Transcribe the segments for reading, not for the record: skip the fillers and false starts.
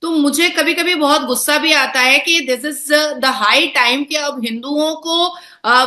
तो मुझे कभी कभी बहुत गुस्सा भी आता है कि this is the high time कि अब हिंदुओं को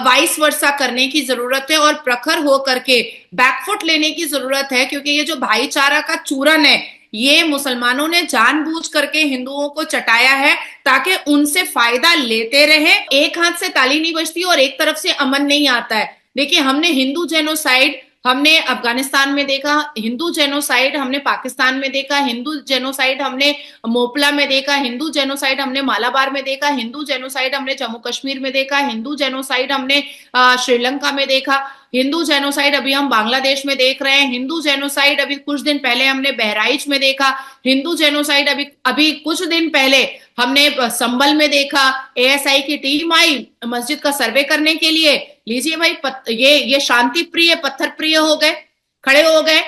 वाइस वर्सा करने की जरूरत है और प्रखर हो करके बैकफुट लेने की जरूरत है, क्योंकि ये जो भाईचारा का चूरन है ये मुसलमानों ने जानबूझ करके हिंदुओं को चटाया है ताकि उनसे फायदा लेते रहे। एक हाथ से ताली नहीं बजती और एक तरफ से अमन नहीं आता है। देखिए, हमने हिंदू जेनोसाइड हमने अफगानिस्तान में देखा, हिंदू जेनोसाइड हमने पाकिस्तान में देखा, हिंदू जेनोसाइड हमने मोपला में देखा, हिंदू जेनोसाइड हमने मालाबार में देखा, हिंदू जेनोसाइड हमने जम्मू कश्मीर में देखा, हिंदू जेनोसाइड हमने श्रीलंका में देखा, हिंदू जेनोसाइड अभी हम बांग्लादेश में देख रहे हैं, हिंदू जेनोसाइड अभी कुछ दिन पहले हमने बहराइच में देखा, हिंदू जेनोसाइड अभी अभी कुछ दिन पहले हमने संभल में देखा। एएसआई की टीम आई मस्जिद का सर्वे करने के लिए। लीजिए भाई, ये शांति प्रिय पत्थर प्रिय हो गए, खड़े हो गए।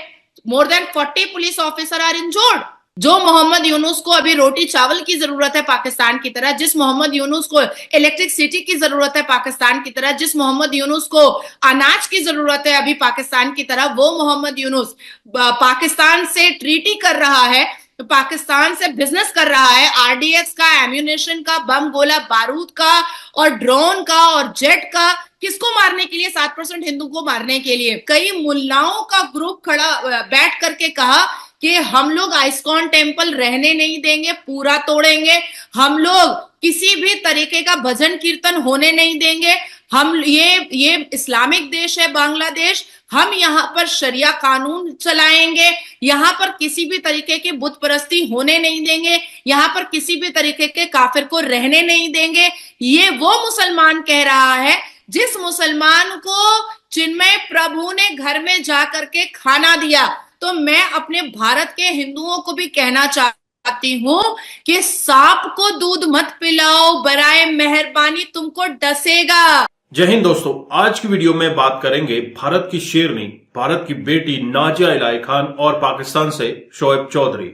More than 40 police officer are injured. जो मोहम्मद यूनुस को अभी रोटी चावल की जरूरत है पाकिस्तान की तरह, जिस मोहम्मद यूनुस को इलेक्ट्रिसिटी की जरूरत है पाकिस्तान की तरह, जिस मोहम्मद यूनुस को अनाज की जरूरत है अभी पाकिस्तान की तरह, वो मोहम्मद यूनुस पाकिस्तान से ट्रीटी कर रहा है, पाकिस्तान से बिजनेस कर रहा है, आरडीएक्स का, एम्यूनेशन का, बम गोला बारूद का और ड्रोन का और जेट का। किसको मारने के लिए? 7% हिंदू को मारने के लिए। कई मुल्लाओं का ग्रुप खड़ा बैठ करके कहा कि हम लोग आइस्कॉन टेम्पल रहने नहीं देंगे, पूरा तोड़ेंगे, हम लोग किसी भी तरीके का भजन कीर्तन होने नहीं देंगे, हम ये इस्लामिक देश है बांग्लादेश, हम यहाँ पर शरिया कानून चलाएंगे, यहाँ पर किसी भी तरीके की बुत परस्ती होने नहीं देंगे, यहाँ पर किसी भी तरीके के काफिर को रहने नहीं देंगे। ये वो मुसलमान कह रहा है जिस मुसलमान को चिन्मय प्रभु ने घर में जाकर के खाना दिया। तो मैं अपने भारत के हिंदुओं को भी कहना चाहती हूँ कि सांप को दूध मत पिलाओ, बराए मेहरबानी तुमको डसेगा। जय हिंद दोस्तों, आज की वीडियो में बात करेंगे भारत की शेरनी, भारत की बेटी नाजिया इलाही खान और पाकिस्तान से शोएब चौधरी।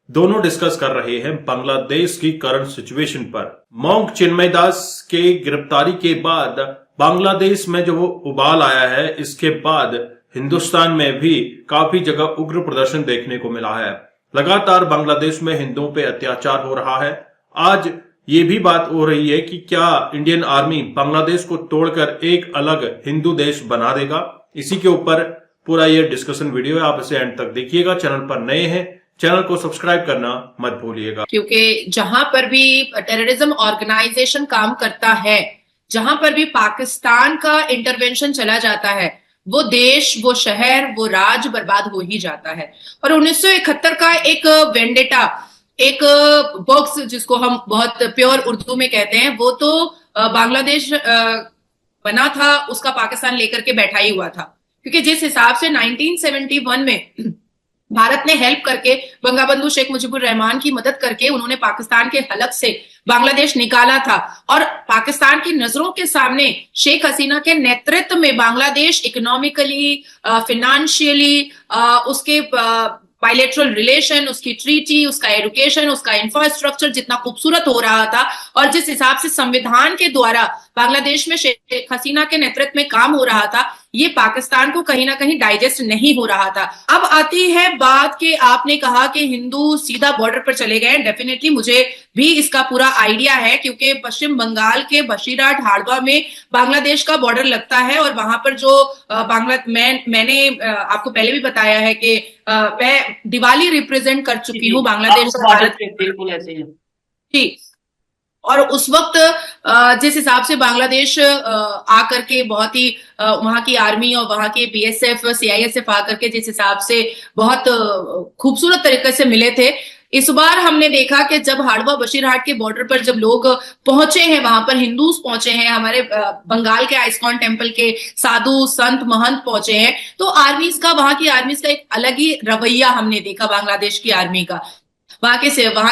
दोनों डिस्कस कर रहे हैं बांग्लादेश की करंट सिचुएशन पर। मॉन्क चिन्मय दास के गिरफ्तारी के बाद बांग्लादेश में जो उबाल आया है, इसके बाद हिंदुस्तान में भी काफी जगह उग्र प्रदर्शन देखने को मिला है। लगातार बांग्लादेश में हिंदुओं पे अत्याचार हो रहा है। आज ये भी बात हो रही है कि क्या इंडियन आर्मी बांग्लादेश को तोड़कर एक अलग हिंदू देश बना देगा। इसी के ऊपर पूरा ये डिस्कशन वीडियो है, आप इसे एंड तक देखिएगा। चैनल पर नए हैं, चैनल को सब्सक्राइब करना मत भूलिएगा। क्योंकि जहां पर भी टेररिज्म ऑर्गेनाइजेशन काम करता है, जहां पर भी पाकिस्तान का इंटरवेंशन चला जाता है, वो देश, वो शहर, वो राज्य बर्बाद हो ही जाता है। और 1971 का एक वेंडेटा, एक बॉक्स जिसको हम बहुत प्योर उर्दू में कहते हैं, वो तो बांग्लादेश बना था, उसका पाकिस्तान लेकर के बैठा ही हुआ था। क्योंकि जिस हिसाब से 1971 में भारत ने हेल्प करके, बंगाबंधु शेख मुजीबुर रहमान की मदद करके उन्होंने पाकिस्तान के हलक से बांग्लादेश निकाला था, और पाकिस्तान की नजरों के सामने शेख हसीना के नेतृत्व में बांग्लादेश इकोनॉमिकली, फिनेंशियली, उसके बायलैटरल रिलेशन, उसकी ट्रीटी, उसका एजुकेशन, उसका इंफ्रास्ट्रक्चर जितना खूबसूरत हो रहा था, और जिस हिसाब से संविधान के द्वारा बांग्लादेश में शेख हसीना के नेतृत्व में काम हो रहा था, ये पाकिस्तान को कहीं ना कहीं डाइजेस्ट नहीं हो रहा था। अब आती है बात कि आपने कहा कि हिंदू सीधा बॉर्डर पर चले गए। डेफिनेटली मुझे भी इसका पूरा आइडिया है, क्योंकि पश्चिम बंगाल के बशीरहाट हाड़वा में बांग्लादेश का बॉर्डर लगता है, और वहां पर जो मैंने आपको पहले भी बताया है कि मैं दिवाली रिप्रेजेंट कर चुकी हूँ बांग्लादेश से भारत। बिल्कुल ऐसे ही जी। और उस वक्त जिस हिसाब से बांग्लादेश आकर के बहुत ही वहां की आर्मी और वहां के बीएसएफ, सीआईएसएफ आकर के जिस हिसाब से बहुत खूबसूरत तरीके से मिले थे, इस बार हमने देखा कि जब हाड़वा बशीरहाट के बॉर्डर पर जब लोग पहुंचे हैं, वहां पर हिंदूज पहुंचे हैं, हमारे बंगाल के आइस्कॉन टेम्पल के साधु संत महंत पहुंचे हैं, तो आर्मीज का, वहां की आर्मीज का एक अलग ही रवैया हमने देखा बांग्लादेश की आर्मी का। वहां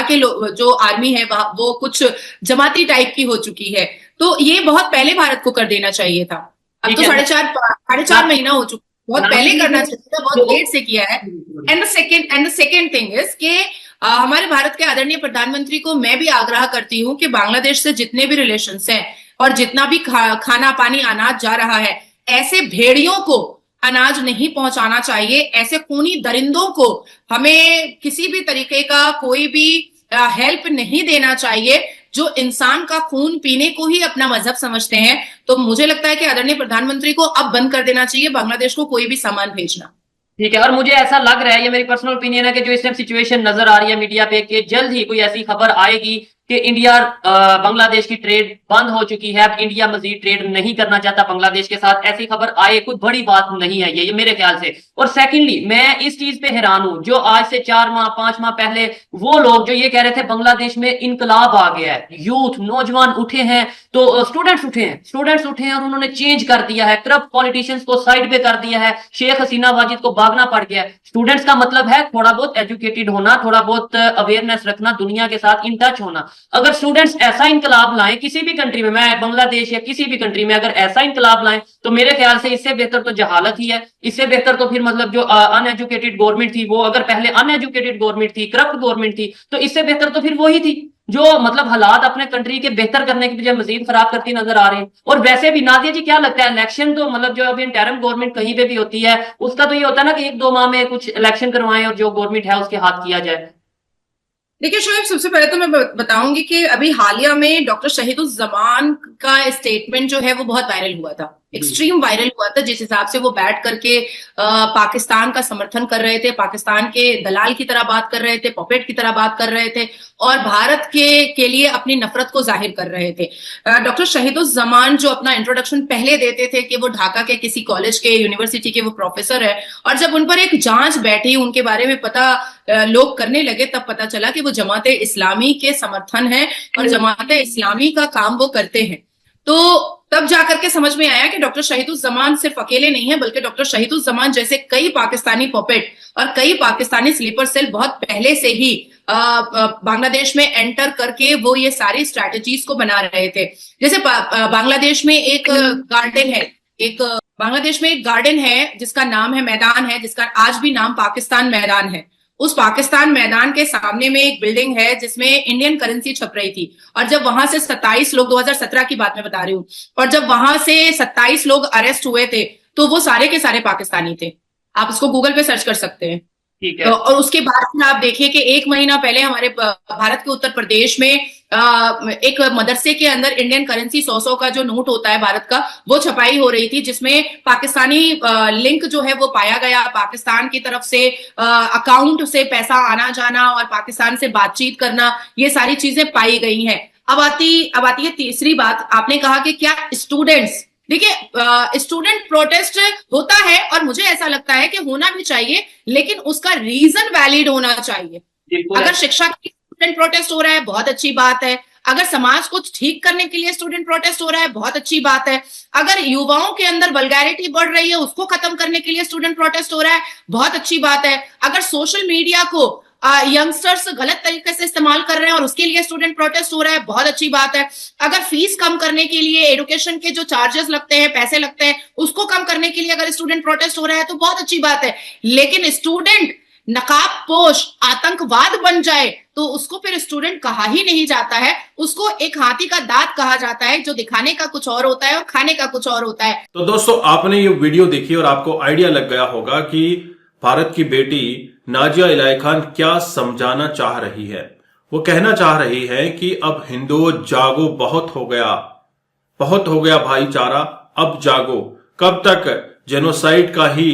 के जो आर्मी है वो कुछ जमाती टाइप की हो चुकी है। तो ये बहुत पहले भारत को कर देना चाहिए था। अब तो साढ़े चार महीना हो चुका, बहुत पहले करना चाहिए था, बहुत लेट से किया है। And the second thing is कि हमारे भारत के आदरणीय प्रधानमंत्री को मैं भी आग्रह करती हूँ कि बांग्लादेश से जितने भी रिलेशंस हैं और जितना भी खाना पानी अनाज जा रहा है, ऐसे भेड़ियों को अनाज नहीं पहुंचाना चाहिए। ऐसे खूनी दरिंदों को हमें किसी भी तरीके का कोई भी हेल्प नहीं देना चाहिए जो इंसान का खून पीने को ही अपना मजहब समझते हैं। तो मुझे लगता है कि आदरणीय प्रधानमंत्री को अब बंद कर देना चाहिए बांग्लादेश को कोई भी सामान भेजना। ठीक है, और मुझे ऐसा लग रहा है, ये मेरी पर्सनल ओपिनियन है, कि जो इस टाइम सिचुएशन नजर आ रही है मीडिया पे, कि जल्द ही कोई ऐसी खबर आएगी कि इंडिया बांग्लादेश की ट्रेड बंद हो चुकी है, अब इंडिया मजीद ट्रेड नहीं करना चाहता बांग्लादेश के साथ। ऐसी खबर आए कोई बड़ी बात नहीं है ये मेरे ख्याल से। और सेकंडली मैं इस चीज पे हैरान हूं, जो आज से 4 माह 5 माह पहले वो लोग जो ये कह रहे थे बांग्लादेश में इनकलाब आ गया है, यूथ नौजवान उठे हैं, तो स्टूडेंट्स उठे हैं और उन्होंने चेंज कर दिया है, करप्ट पॉलिटिशियंस को साइड पे कर दिया है, शेख हसीना वाजिद को भागना पड़ गया है। स्टूडेंट्स का मतलब है थोड़ा बहुत एजुकेटेड होना, थोड़ा बहुत अवेयरनेस रखना, दुनिया के साथ इन टच होना। अगर स्टूडेंट्स ऐसा इनकलाब लाएं किसी भी कंट्री में, मैं बांग्लादेश या किसी भी कंट्री में अगर ऐसा इनकलाब लाएं, तो मेरे ख्याल से इससे बेहतर तो जहालत ही है। इससे बेहतर तो फिर मतलब जो अनएजुकेटेड गवर्नमेंट थी, वो अगर पहले अनएजुकेटेड गवर्नमेंट थी, करप्ट गवर्नमेंट थी, तो इससे बेहतर तो फिर वही थी जो मतलब हालात अपने कंट्री के बेहतर करने की बजाय मजीद खराब करती नजर आ रही है। और वैसे भी नादिया जी क्या लगता है, इलेक्शन तो मतलब जो अभी इंटरिम गवर्नमेंट कहीं पे भी होती है, उसका तो ये होता है ना कि 1-2 माह में कुछ इलेक्शन करवाएं और जो गवर्नमेंट है उसके हाथ किया जाए। देखिए शोएब, सबसे पहले तो मैं बताऊंगी कि अभी हालिया में डॉक्टर शहीदुज्जमान का स्टेटमेंट जो है वो बहुत वायरल हुआ था, एक्सट्रीम वायरल हुआ था, जिस हिसाब से वो बैठ करके पाकिस्तान का समर्थन कर रहे थे, पाकिस्तान के दलाल की तरह बात कर रहे थे, पॉपेट की तरह बात कर रहे थे और भारत के लिए अपनी नफरत को जाहिर कर रहे थे। डॉक्टर शहीदुज्जमान जो अपना इंट्रोडक्शन पहले देते थे कि वो ढाका के किसी कॉलेज के यूनिवर्सिटी के वो प्रोफेसर है, और जब उन पर एक जांच बैठी, उनके बारे में पता लोग करने लगे, तब पता चला कि वो जमाते इस्लामी के समर्थन है और जमाते इस्लामी का काम वो करते हैं। तो तब जाकर के समझ में आया कि डॉक्टर शहीदुज्जमान सिर्फ अकेले नहीं है, बल्कि डॉक्टर शहीदुज्जमान जैसे कई पाकिस्तानी पॉपेट और कई पाकिस्तानी स्लीपर सेल बहुत पहले से ही बांग्लादेश में एंटर करके वो ये सारी स्ट्रैटेजीज को बना रहे थे। जैसे बांग्लादेश में एक गार्डन है जिसका नाम है, मैदान है जिसका आज भी नाम पाकिस्तान मैदान है। उस पाकिस्तान मैदान के सामने में एक बिल्डिंग है जिसमें इंडियन करेंसी छप रही थी, और जब वहां से 27 लोग, 2017 की बात मैं बता रही हूँ, और जब वहां से 27 लोग अरेस्ट हुए थे तो वो सारे के सारे पाकिस्तानी थे। आप इसको गूगल पे सर्च कर सकते हैं। ठीक है। तो और उसके बाद आप देखिए कि 1 महीना पहले हमारे भारत के उत्तर प्रदेश में एक मदरसे के अंदर इंडियन करेंसी 100 का जो नोट होता है भारत का, वो छपाई हो रही थी, जिसमें पाकिस्तानी लिंक जो है वो पाया गया। पाकिस्तान की तरफ से अकाउंट से पैसा आना जाना और पाकिस्तान से बातचीत करना, ये सारी चीजें पाई गई हैं। अब आती है तीसरी बात। आपने कहा कि क्या स्टूडेंट्स, देखिए स्टूडेंट प्रोटेस्ट होता है और मुझे ऐसा लगता है कि होना भी चाहिए, लेकिन उसका रीजन वैलिड होना चाहिए। अगर शिक्षा के स्टूडेंट प्रोटेस्ट हो रहा है, बहुत अच्छी बात है। अगर समाज को ठीक करने के लिए स्टूडेंट प्रोटेस्ट हो रहा है, बहुत अच्छी बात है। अगर युवाओं के अंदर वल्गैरिटी बढ़ रही है, उसको खत्म करने के लिए स्टूडेंट प्रोटेस्ट हो रहा है, बहुत अच्छी बात है। अगर सोशल मीडिया को यंगस्टर्स गलत तरीके से इस्तेमाल कर रहे हैं और उसके लिए स्टूडेंट प्रोटेस्ट हो रहा है, बहुत अच्छी बात है। अगर फीस कम करने के लिए, एजुकेशन के जो चार्जेस लगते हैं, पैसे लगते हैं, उसको कम करने के लिए अगर स्टूडेंट प्रोटेस्ट हो रहा है तो बहुत अच्छी बात है। लेकिन स्टूडेंट नकाब पोश आतंकवाद बन जाए तो उसको फिर स्टूडेंट कहा ही नहीं जाता है, उसको एक हाथी का दांत कहा जाता है, जो दिखाने का कुछ और होता है और खाने का कुछ और होता है। तो दोस्तों, आपने ये वीडियो देखी और आपको आइडिया लग गया होगा कि भारत की बेटी नाजिया इलाही खान क्या समझाना चाह रही है। वो कहना चाह रही है कि अब हिंदुओं जागो, बहुत हो गया भाईचारा, अब जागो। कब तक जेनोसाइड का ही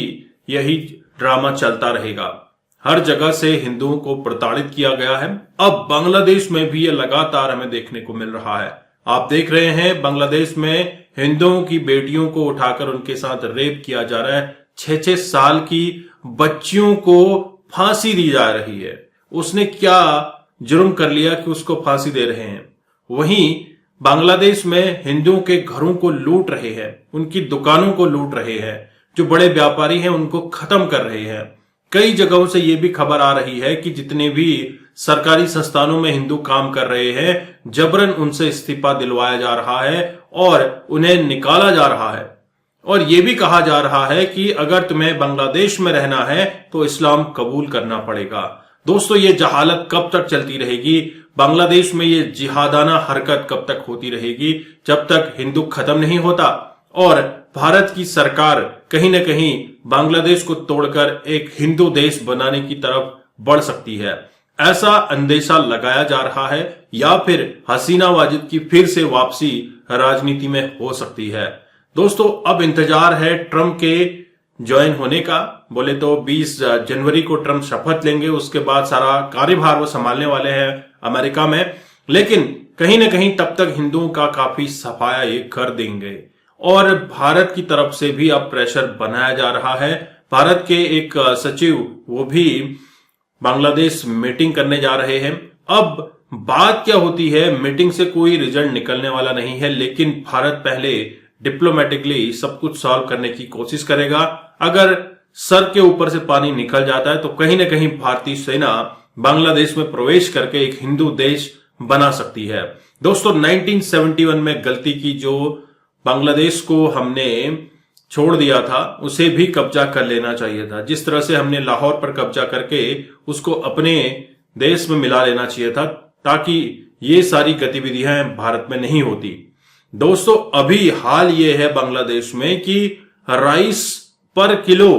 यही ड्रामा चलता रहेगा? हर जगह से हिंदुओं को प्रताड़ित किया गया है। अब बांग्लादेश में भी ये लगातार हमें देखने को मिल रहा है। आप देख रहे हैं बांग्लादेश में हिंदुओं की बेटियों को उठाकर उनके साथ रेप किया जा रहा है। 6-6 साल की बच्चियों को फांसी दी जा रही है। उसने क्या जुर्म कर लिया कि उसको फांसी दे रहे हैं? वहीं बांग्लादेश में हिंदुओं के घरों को लूट रहे हैं, उनकी दुकानों को लूट रहे हैं, जो बड़े व्यापारी हैं उनको खत्म कर रहे हैं। कई जगहों से यह भी खबर आ रही है कि जितने भी सरकारी संस्थानों में हिंदू काम कर रहे हैं, जबरन उनसे इस्तीफा दिलवाया जा रहा है और उन्हें निकाला जा रहा है। और यह भी कहा जा रहा है कि अगर तुम्हें बांग्लादेश में रहना है तो इस्लाम कबूल करना पड़ेगा। दोस्तों, ये जहालत कब तक चलती रहेगी? बांग्लादेश में ये जिहादाना हरकत कब तक होती रहेगी? जब तक हिंदू खत्म नहीं होता और भारत की सरकार कहीं ना कहीं बांग्लादेश को तोड़कर एक हिंदू देश बनाने की तरफ बढ़ सकती है। ऐसा अंदेशा लगाया जा रहा है या फिर हसीना वाजिद की फिर से वापसी राजनीति में हो सकती है। दोस्तों अब इंतजार है ट्रंप के ज्वाइन होने का। बोले तो 20 जनवरी को ट्रंप शपथ लेंगे, उसके बाद सारा कार्यभार वो संभालने वाले हैं अमेरिका में। लेकिन कहीं ना कहीं तब तक हिंदुओं का काफी सफाया ये कर देंगे और भारत की तरफ से भी अब प्रेशर बनाया जा रहा है। भारत के एक सचिव वो भी बांग्लादेश मीटिंग करने जा रहे हैं। अब बात क्या होती है, मीटिंग से कोई रिजल्ट निकलने वाला नहीं है, लेकिन भारत पहले डिप्लोमेटिकली सब कुछ सॉल्व करने की कोशिश करेगा। अगर सर के ऊपर से पानी निकल जाता है तो कहीं ना कहीं भारतीय सेना बांग्लादेश में प्रवेश करके एक हिंदू देश बना सकती है। दोस्तों 1971 में गलती की, जो बांग्लादेश को हमने छोड़ दिया था उसे भी कब्जा कर लेना चाहिए था। जिस तरह से हमने लाहौर पर कब्जा करके उसको अपने देश में मिला लेना चाहिए था, ताकि ये सारी गतिविधियां भारत में नहीं होती। दोस्तों अभी हाल ये है बांग्लादेश में कि राइस पर किलो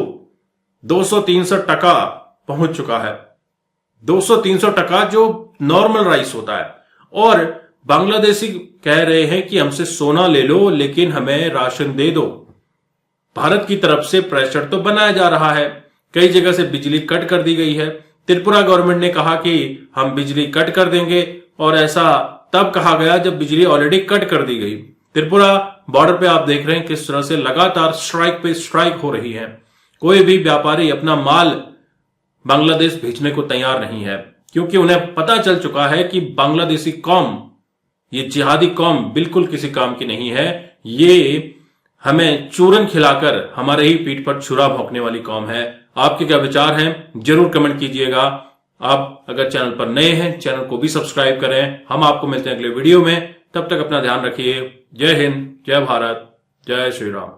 200-300 टका पहुंच चुका है। 200-300 टका जो नॉर्मल राइस होता है, और बांग्लादेशी कह रहे हैं कि हमसे सोना ले लो लेकिन हमें राशन दे दो। भारत की तरफ से प्रेशर तो बनाया जा रहा है, कई जगह से बिजली कट कर दी गई है। त्रिपुरा गवर्नमेंट ने कहा कि हम बिजली कट कर देंगे, और ऐसा तब कहा गया जब बिजली ऑलरेडी कट कर दी गई। त्रिपुरा बॉर्डर पे आप देख रहे हैं किस तरह से लगातार स्ट्राइक पे स्ट्राइक हो रही है। कोई भी व्यापारी अपना माल बांग्लादेश भेजने को तैयार नहीं है, क्योंकि उन्हें पता चल चुका है कि बांग्लादेशी कौम, ये जिहादी कौम बिल्कुल किसी काम की नहीं है। ये हमें चूरन खिलाकर हमारे ही पीठ पर छुरा भोंकने वाली कौम है। आपके क्या विचार हैं जरूर कमेंट कीजिएगा। आप अगर चैनल पर नए हैं चैनल को भी सब्सक्राइब करें। हम आपको मिलते हैं अगले वीडियो में, तब तक अपना ध्यान रखिए। जय हिंद, जय भारत, जय श्री राम।